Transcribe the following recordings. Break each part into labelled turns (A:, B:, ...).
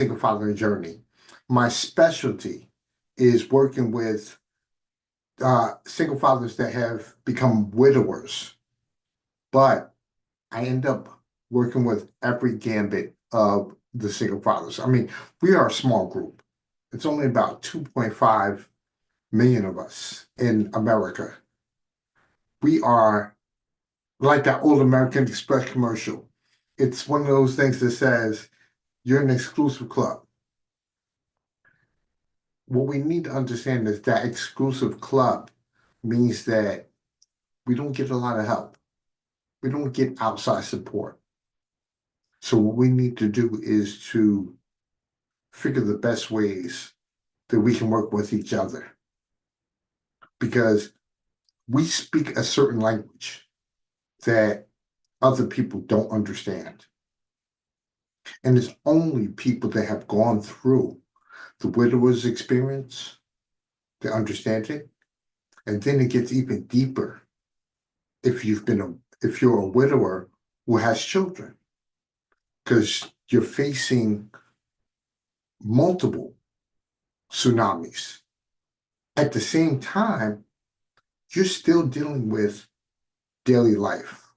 A: single father journey. My specialty is working with single fathers that have become widowers, but I end up working with every gambit of the single fathers. I mean, we are a small group. It's only about 2.5 million of us in America. We are like that old American Express commercial. It's one of those things that says, you're an exclusive club. What we need to understand is that exclusive club means that we don't get a lot of help. We don't get outside support. So what we need to do is to figure the best ways that we can work with each other. Because we speak a certain language that other people don't understand. And it's only people that have gone through the widower's experience that understand it. And then it gets even deeper if you're a widower who has children, because you're facing multiple tsunamis. At the same time, you're still dealing with daily life.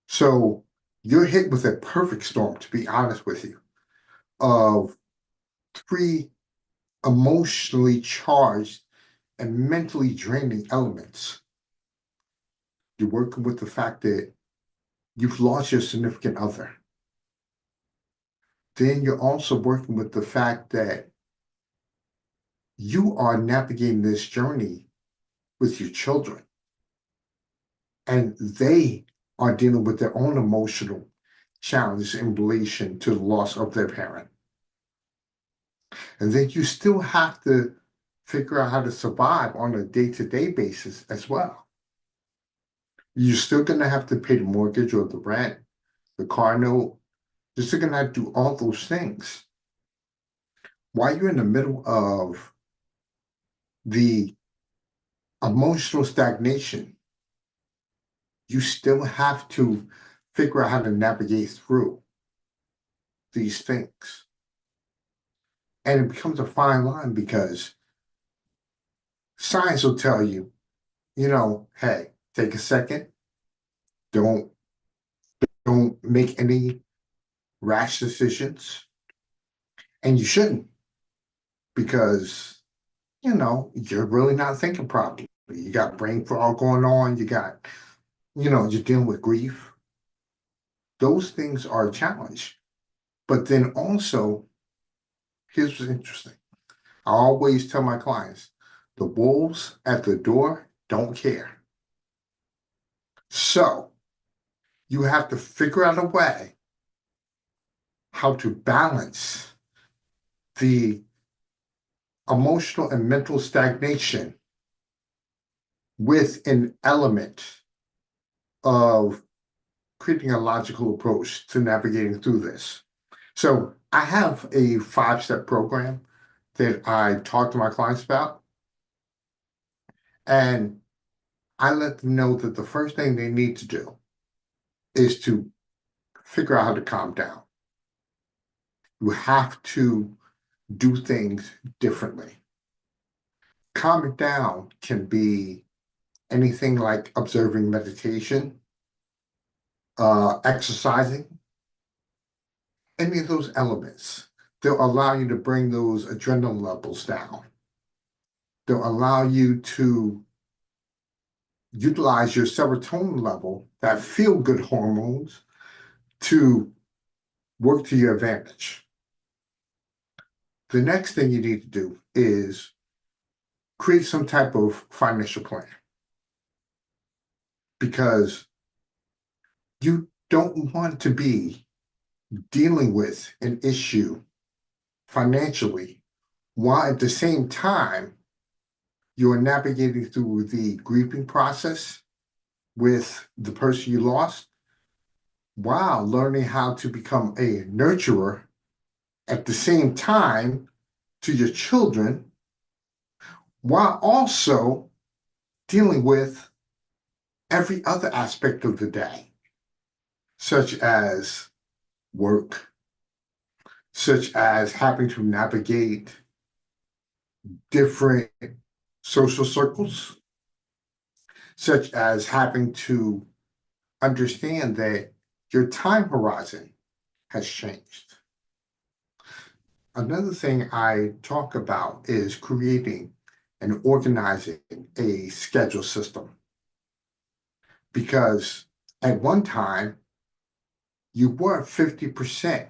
A: So you're hit with a perfect storm, to be honest with you, of three emotionally charged and mentally draining elements. You're working with the fact that you've lost your significant other. Then you're also working with the fact that you are navigating this journey with your children, and they are dealing with their own emotional challenges in relation to the loss of their parent. And then you still have to figure out how to survive on a day-to-day basis as well. You're still going to have to pay the mortgage or the rent, the car note. You're still going to have to do all those things. While you're in the middle of the emotional stagnation, you still have to figure out how to navigate through these things. And it becomes a fine line because science will tell you, hey, take a second. Don't make any rash decisions. And you shouldn't, because you're really not thinking properly. You got brain fog going on, you're dealing with grief. Those things are a challenge. But then also, here's what's interesting. I always tell my clients, the wolves at the door don't care. So you have to figure out a way how to balance the emotional and mental stagnation with an element of creating a logical approach to navigating through this. So I have a 5-step program that I talk to my clients about. And I let them know that the first thing they need to do is to figure out how to calm down. You have to do things differently. Calming down can be anything like observing meditation, exercising, any of those elements. They'll allow you to bring those adrenaline levels down. They'll allow you to utilize your serotonin level, that feel-good hormones, to work to your advantage. The next thing you need to do is create some type of financial plan, because you don't want to be dealing with an issue financially while at the same time you're navigating through the grieving process with the person you lost, while learning how to become a nurturer at the same time to your children, while also dealing with every other aspect of the day, such as work, such as having to navigate different social circles, such as having to understand that your time horizon has changed. Another thing I talk about is creating and organizing a schedule system. Because at one time, you were 50%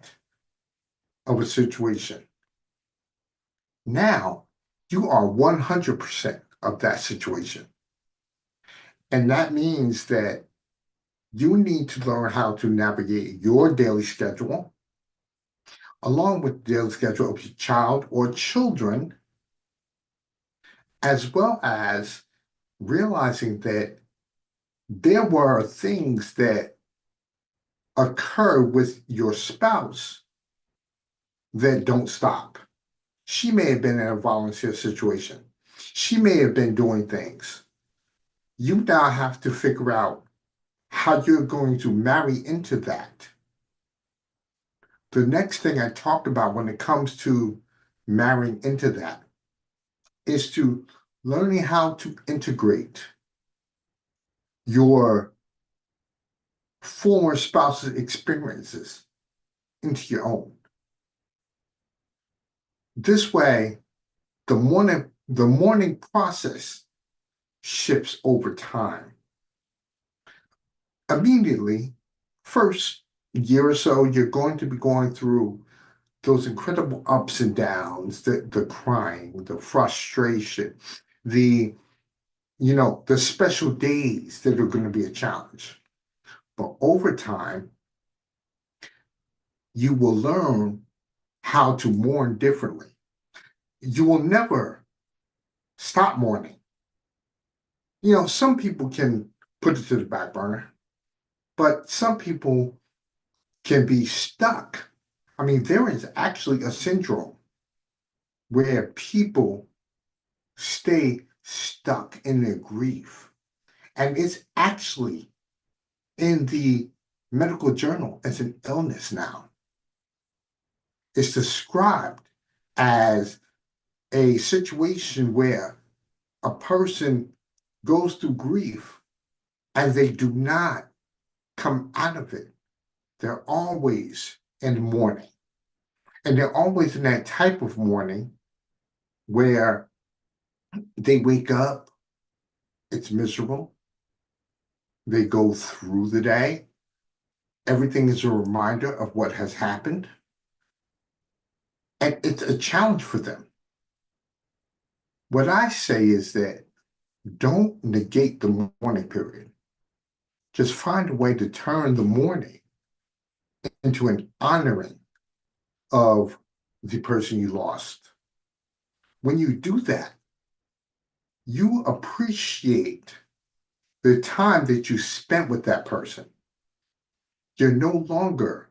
A: of a situation. Now, you are 100% of that situation. And that means that you need to learn how to navigate your daily schedule along with the daily schedule of your child or children, as well as realizing that there were things that occur with your spouse that don't stop. She may have been in a volunteer situation. She may have been doing things. You now have to figure out how you're going to marry into that. The next thing I talked about when it comes to marrying into that is to learning how to integrate your former spouse's experiences into your own. This way, the mourning process shifts over time. Immediately, first year or so, you're going to be going through those incredible ups and downs, the crying, the frustration, the the special days that are going to be a challenge. But over time, you will learn how to mourn differently. You will never stop mourning. Some people can put it to the back burner, but some people can be stuck. I mean, there is actually a syndrome where people stay stuck in their grief. And it's actually in the medical journal as an illness now. It's described as a situation where a person goes through grief and they do not come out of it. They're always in mourning. And they're always in that type of mourning where they wake up, it's miserable. They go through the day. Everything is a reminder of what has happened. And it's a challenge for them. What I say is that don't negate the mourning period. Just find a way to turn the mourning into an honoring of the person you lost. When you do that, you appreciate the time that you spent with that person. You're no longer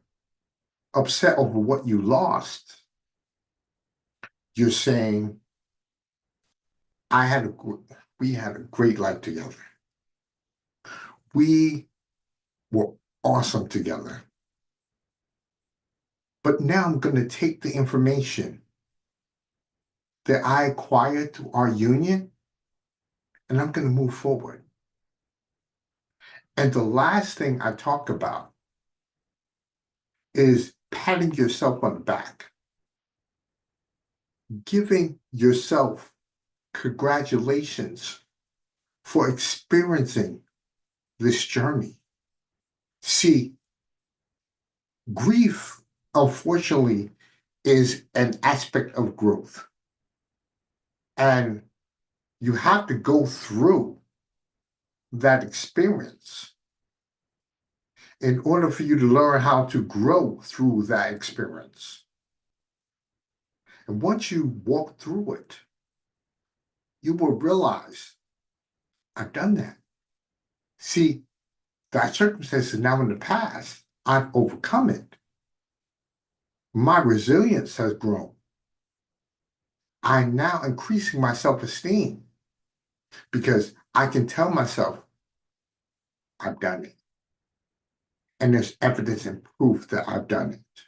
A: upset over what you lost. You're saying, we had a great life together. We were awesome together. But now I'm going to take the information that I acquired through our union and I'm going to move forward. And the last thing I talk about is patting yourself on the back, giving yourself congratulations for experiencing this journey. See, grief, unfortunately, is an aspect of growth. And you have to go through that experience in order for you to learn how to grow through that experience. And once you walk through it, you will realize, I've done that. See, that circumstance is now in the past. I've overcome it. My resilience has grown. I'm now increasing my self-esteem because I can tell myself, I've done it. And there's evidence and proof that I've done it.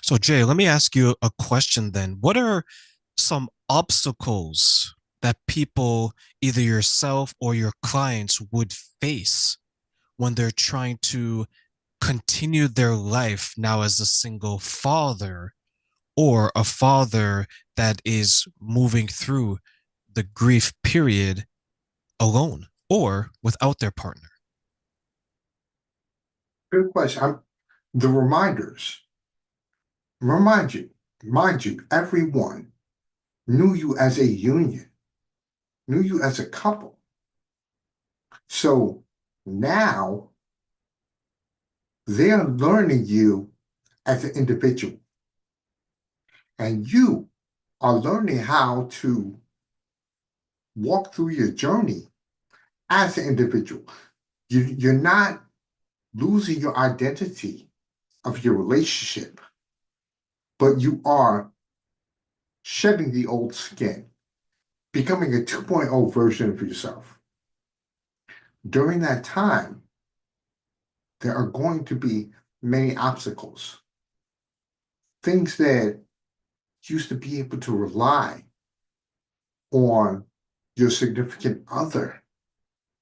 B: So, Jay, let me ask you a question then. What are some obstacles that people, either yourself or your clients, would face when they're trying to continue their life now as a single father or a father that is moving through the grief period alone or without their partner?
A: Good question. The reminders remind you, mind you, everyone knew you as a union, knew you as a couple. So now they're learning you as an individual, and you are learning how to walk through your journey as an individual. You're not losing your identity of your relationship, but you are shedding the old skin, becoming a 2.0 version of yourself. During that time, there are going to be many obstacles, things that used to be able to rely on your significant other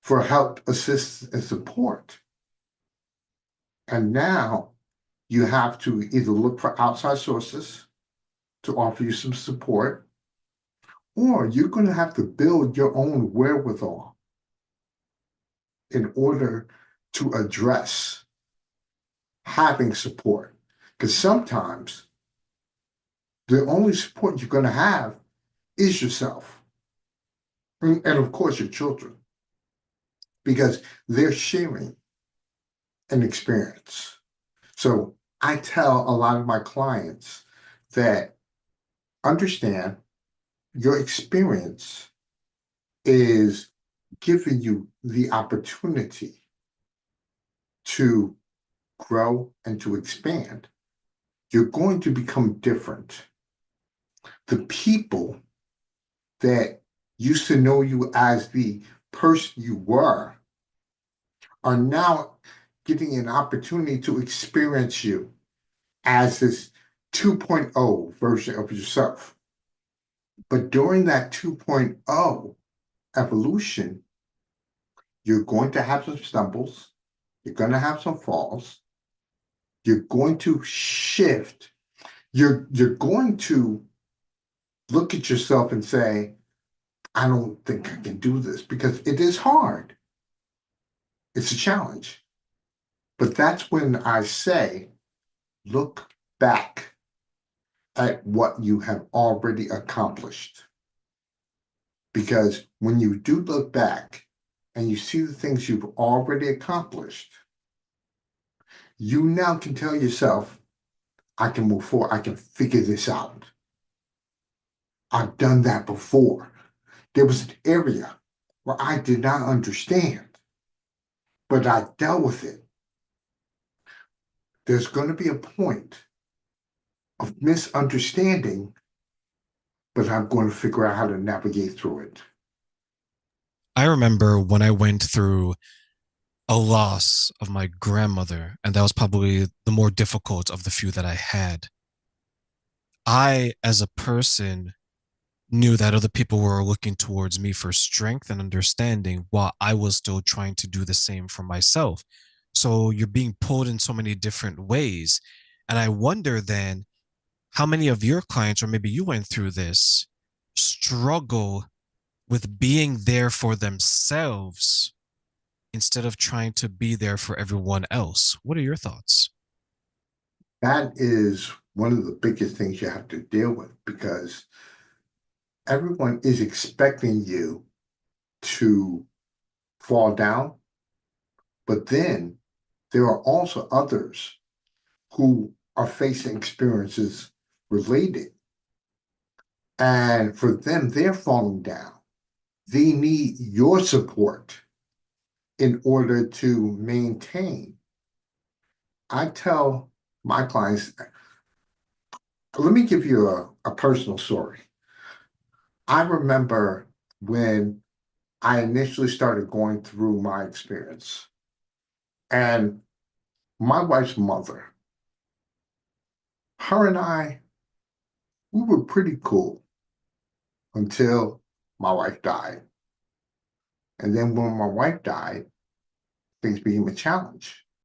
A: for help, assist, and support. And now you have to either look for outside sources to offer you some support, or you're going to have to build your own wherewithal in order to address having support. Because sometimes the only support you're going to have is yourself. And of course, your children, because they're sharing an experience. So I tell a lot of my clients that understand your experience is giving you the opportunity to grow and to expand. You're going to become different. The people that used to know you as the person you were are now getting an opportunity to experience you as this 2.0 version of yourself. But during that 2.0 evolution, you're going to have some stumbles, you're going to have some falls, you're going to shift, you're going to look at yourself and say, I don't think I can do this because it is hard. It's a challenge. But that's when I say, look back at what you have already accomplished. Because when you do look back and you see the things you've already accomplished, you now can tell yourself, I can move forward, I can figure this out. I've done that before. There was an area where I did not understand, but I dealt with it. There's going to be a point of misunderstanding, but I'm going to figure out how to navigate through it.
B: I remember when I went through a loss of my grandmother, and that was probably the more difficult of the few that I had. I, as a person, knew that other people were looking towards me for strength and understanding while I was still trying to do the same for myself. So you're being pulled in so many different ways. And I wonder then how many of your clients, or maybe you went through this, struggle with being there for themselves instead of trying to be there for everyone else. What are your thoughts?
A: That is one of the biggest things you have to deal with because everyone is expecting you to fall down, but then there are also others who are facing experiences related. And for them, they're falling down. They need your support in order to maintain. I tell my clients, let me give you a personal story. I remember when I initially started going through my experience, and my wife's mother Her and I, we were pretty cool until my wife died. And then when my wife died, things became a challenge.